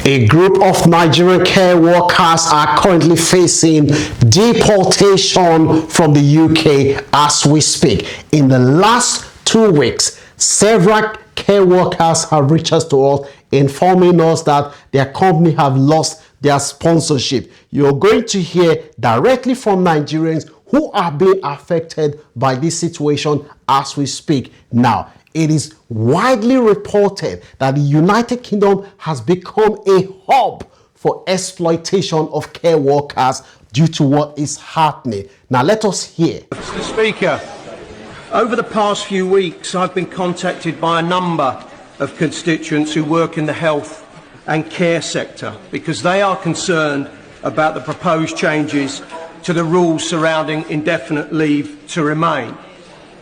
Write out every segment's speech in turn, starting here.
A group of Nigerian care workers are currently facing deportation from the UK as we speak. In the last 2 weeks, several care workers have reached us to us informing us that their company have lost their sponsorship. You're going to hear directly from Nigerians who are being affected by this situation as we speak now. It is widely reported that the United Kingdom has become a hub for exploitation of care workers due to what is happening. Now let us hear. Mr. Speaker, over the past few weeks I've been contacted by a number of constituents who work in the health and care sector because they are concerned about the proposed changes to the rules surrounding indefinite leave to remain.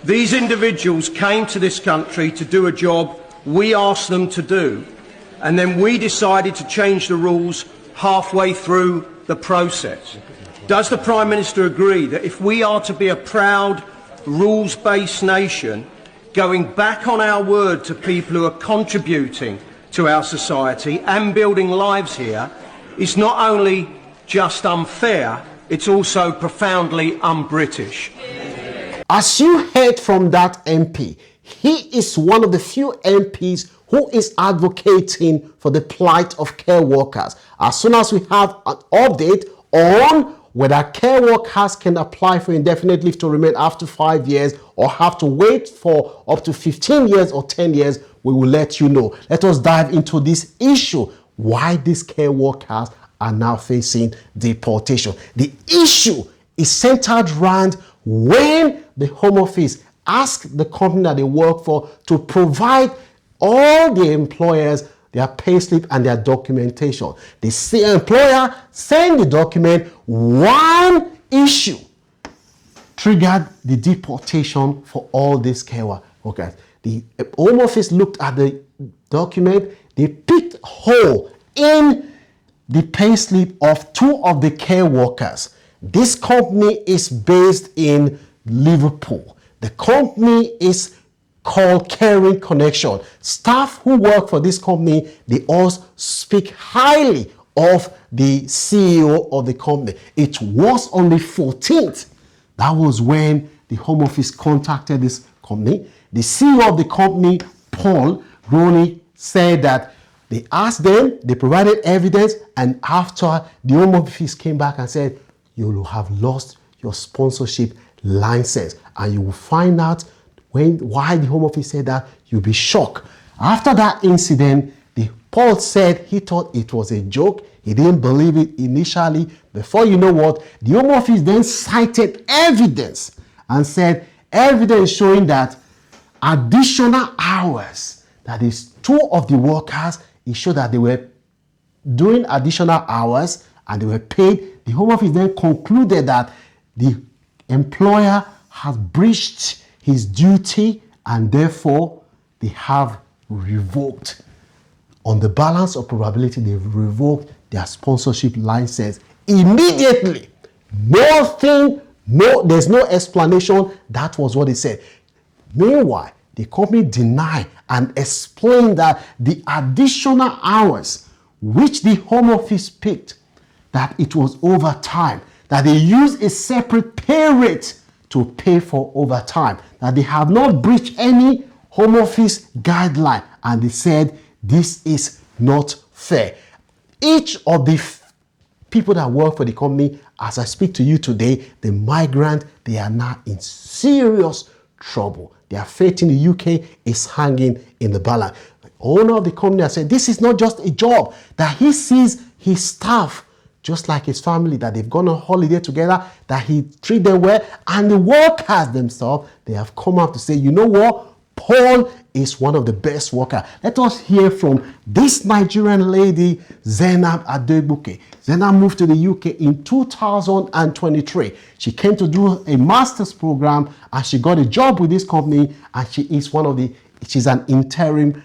These individuals came to this country to do a job we asked them to do, and then we decided to change the rules halfway through the process. Does the Prime Minister agree that if we are to be a proud, rules-based nation, going back on our word to people who are contributing to our society and building lives here, is not only just unfair, it's also profoundly un-British? As you heard from that MP, he is one of the few MPs who is advocating for the plight of care workers. As soon as we have an update on whether care workers can apply for indefinite leave to remain after 5 years or have to wait for up to 15 years or 10 years, we will let you know. Let us dive into this issue, why these care workers are now facing deportation. The issue is centered around when the Home Office asked the company that they work for to provide all the employers their payslip and their documentation. The employer sent the document. One issue triggered the deportation for all these care workers. The Home Office looked at the document. They picked a hole in the payslip of 2 of the care workers. This company is based in Liverpool. The company is called Caring Connection. Staff who work for this company, they all speak highly of the CEO of the company. It was on the 14th. That was when the Home Office contacted this company. The CEO of the company, Paul Roney, said that they asked them, they provided evidence, and after the Home Office came back and said, you will have lost your sponsorship license, and you will find out why the Home Office said that. You'll be shocked. After that incident, Paul said he thought it was a joke. He didn't believe it initially. Before you know what, the Home Office then cited evidence and said evidence showing that additional hours, that is 2 of the workers, it showed that they were doing additional hours and they were paid. The Home Office then concluded that the employer has breached his duty and therefore they have revoked. On the balance of probability, they've revoked their sponsorship license immediately. There's no explanation. That was what he said. Meanwhile, the company denied and explained that the additional hours which the Home Office picked, that it was overtime, that they used a separate pay rate to pay for overtime, that they have not breached any Home Office guideline, and they said this is not fair. Each of the people that work for the company, as I speak to you today, the migrant, they are now in serious trouble. Their fate in the UK is hanging in the balance. The owner of the company has said this is not just a job, that he sees his staff just like his family, that they've gone on holiday together, that he treats them well, and the workers themselves, they have come out to say, you know what, Paul is one of the best workers. Let us hear from this Nigerian lady, Zainab Adebuke. Zainab moved to the UK in 2023. She came to do a master's program and she got a job with this company, and she's an interim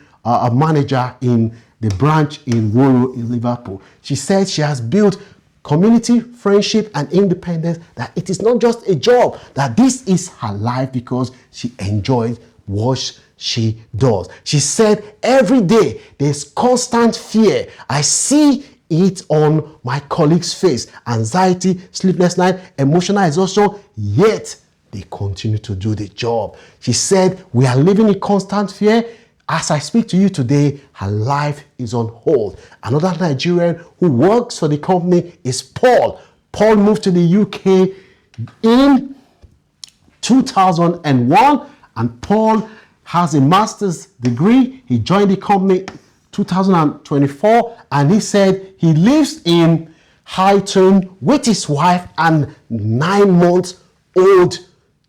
manager in the branch in Woro in Liverpool. She said she has built community, friendship, and independence, that it is not just a job, that this is her life because she enjoys what she does. She said, every day there's constant fear. I see it on my colleagues' face. Anxiety, sleepless night, emotional exhaustion, yet they continue to do the job. She said, we are living in constant fear. As I speak to you today, her life is on hold. Another Nigerian who works for the company is Paul. Paul moved to the UK in 2001, and Paul has a master's degree. He joined the company 2024, and he said he lives in Highton with his wife and 9-month-old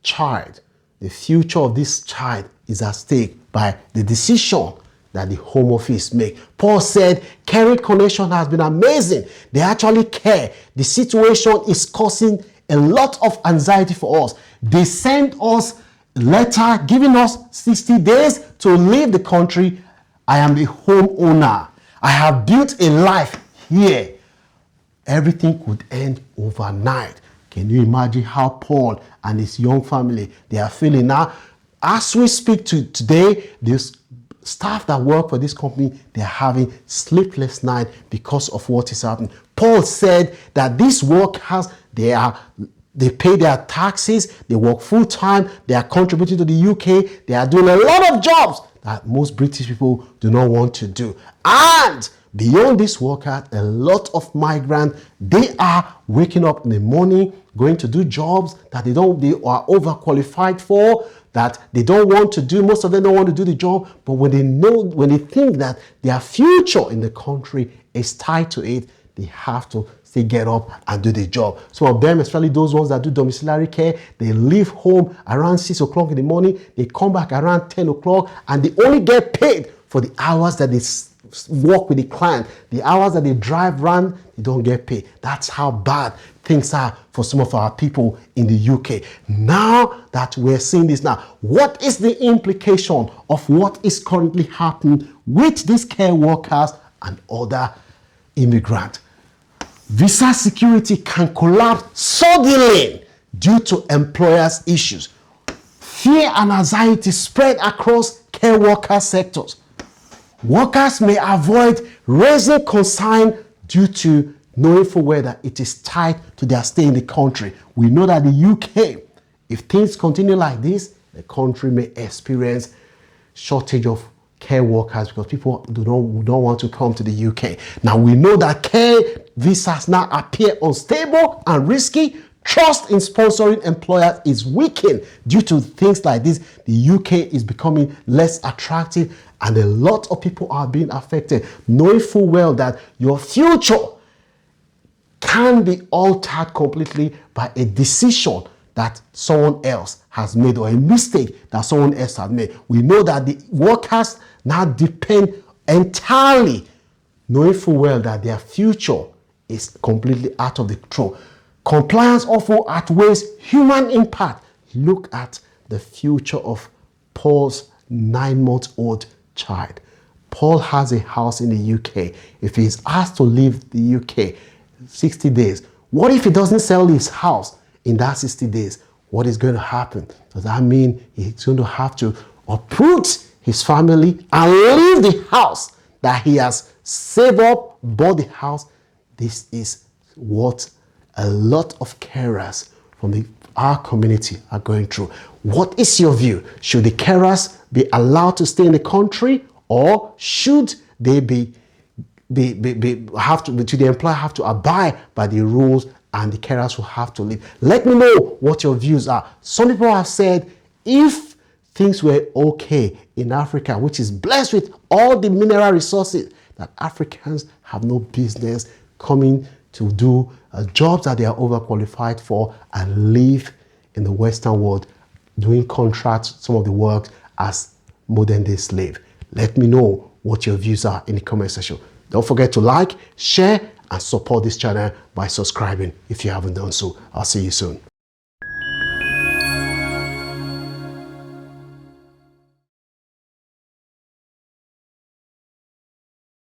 child. The future of this child is at stake by the decision that the Home Office make. Paul said, Caring Connection has been amazing. They actually care. The situation is causing a lot of anxiety for us. They sent us a letter giving us 60 days to leave the country. I am the homeowner. I have built a life here. Everything could end overnight. Can you imagine how Paul and his young family, they are feeling now? As we speak today, this staff that work for this company, they're having sleepless night because of what is happening. Paul said that these workers, they pay their taxes, they work full time, they are contributing to the UK, they are doing a lot of jobs that most British people do not want to do. And beyond these workers, a lot of migrants, they are waking up in the morning, going to do jobs that they are overqualified for, that they don't want to do. Most of them don't want to do the job, but when they think that their future in the country is tied to it, they have to still get up and do the job. Some of them, especially those ones that do domiciliary care, they leave home around 6 o'clock in the morning, they come back around 10 o'clock, and they only get paid for the hours that they work with the client. The hours that they drive around, they don't get paid. That's how bad things are for some of our people in the UK. Now that we're seeing this now, what is the implication of what is currently happening with these care workers and other immigrants? Visa security can collapse suddenly due to employers' issues. Fear and anxiety spread across care worker sectors. Workers may avoid raising concern due to knowing for whether it is tied to their stay in the country. We know that the UK, if things continue like this, the country may experience shortage of care workers because people don't want to come to the UK. Now we know that care visas now appear unstable and risky. Trust in sponsoring employers is weakened due to things like this. The UK is becoming less attractive and a lot of people are being affected, knowing full well that your future can be altered completely by a decision that someone else has made or a mistake that someone else has made. We know that the workers now depend entirely, knowing full well that their future is completely out of the control. Compliance often outweighs human impact. Look at the future of Paul's 9-month-old child. Paul has a house in the UK. If he's asked to leave the UK 60 days, what if he doesn't sell his house in that 60 days? What is going to happen? Does that mean he's going to have to uproot his family and leave the house that he has saved up, bought the house? This is what a lot of carers from our community are going through. What is your view? Should the carers be allowed to stay in the country, or should they should the employer have to abide by the rules and the carers will have to leave? Let me know what your views are. Some people have said if things were okay in Africa, which is blessed with all the mineral resources, that Africans have no business coming to do jobs that they are overqualified for and live in the Western world doing contracts, some of the work as modern day slave. Let me know what your views are in the comment section. Don't forget to like, share, and support this channel by subscribing if you haven't done so. I'll see you soon.